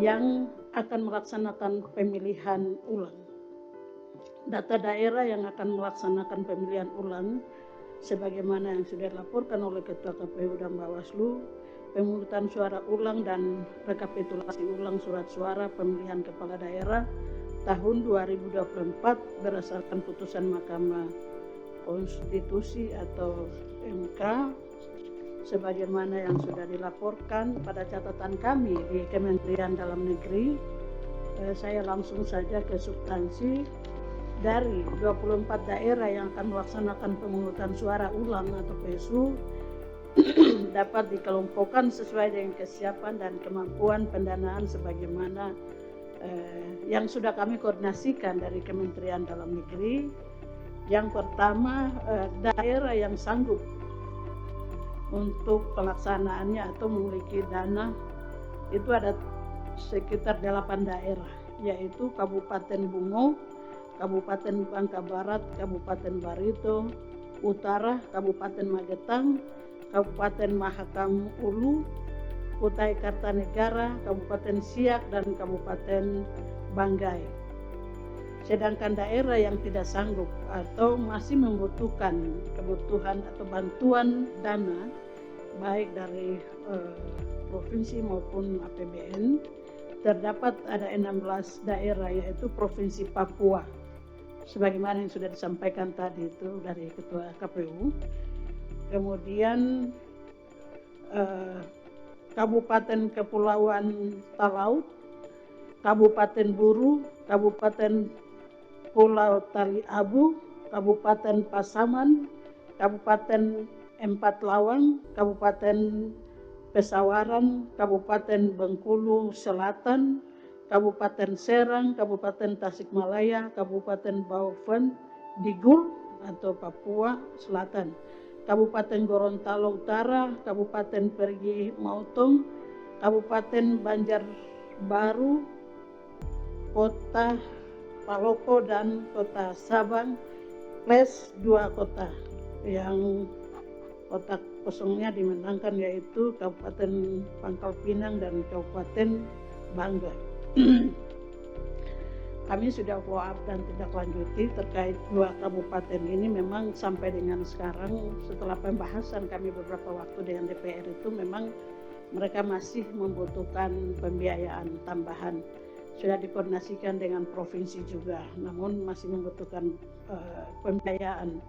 yang akan melaksanakan pemilihan ulang. Data daerah yang akan melaksanakan pemilihan ulang sebagaimana yang sudah dilaporkan oleh Ketua KPU dan Bawaslu, pemungutan suara ulang dan rekapitulasi ulang surat suara pemilihan kepala daerah tahun 2024 berdasarkan putusan Mahkamah Konstitusi atau MK sebagaimana yang sudah dilaporkan pada catatan kami di Kementerian Dalam Negeri. Saya langsung saja ke substansi. Dari 24 daerah yang akan melaksanakan pemungutan suara ulang atau PSU dapat dikelompokkan sesuai dengan kesiapan dan kemampuan pendanaan sebagaimana yang sudah kami koordinasikan dari Kementerian Dalam Negeri. Yang pertama, daerah yang sanggup untuk pelaksanaannya atau memiliki dana itu ada sekitar 8 daerah, yaitu Kabupaten Bungo, Kabupaten Bangka Barat, Kabupaten Barito Utara, Kabupaten Magetang, Kabupaten Mahakam Ulu, Kutai Kartanegara, Kabupaten Siak, dan Kabupaten Banggai. Sedangkan daerah yang tidak sanggup atau masih membutuhkan kebutuhan atau bantuan dana baik dari provinsi maupun APBN, terdapat ada 16 daerah, yaitu Provinsi Papua sebagaimana yang sudah disampaikan tadi itu dari Ketua KPU. Kemudian Kabupaten Kepulauan Talaut, Kabupaten Buru, Kabupaten Pulau Tali Abu, Kabupaten Pasaman, Kabupaten Empat Lawang, Kabupaten Pesawaran, Kabupaten Bengkulu Selatan, Kabupaten Serang, Kabupaten Tasikmalaya, Kabupaten Baufen Digul atau Papua Selatan, Kabupaten Gorontalo Utara, Kabupaten Perigi Mautong, Kabupaten Banjarbaru, Kota Palopo dan Kota Sabang, plus 2 kota yang kota kosongnya dimenangkan, yaitu Kabupaten Pangkal Pinang dan Kabupaten Bangga. Kami sudah follow up dan tindak lanjuti terkait 2 kabupaten ini. Memang sampai dengan sekarang setelah pembahasan kami beberapa waktu dengan DPR itu memang mereka masih membutuhkan pembiayaan tambahan. Sudah dikoordinasikan dengan provinsi juga, namun masih membutuhkan pembiayaan.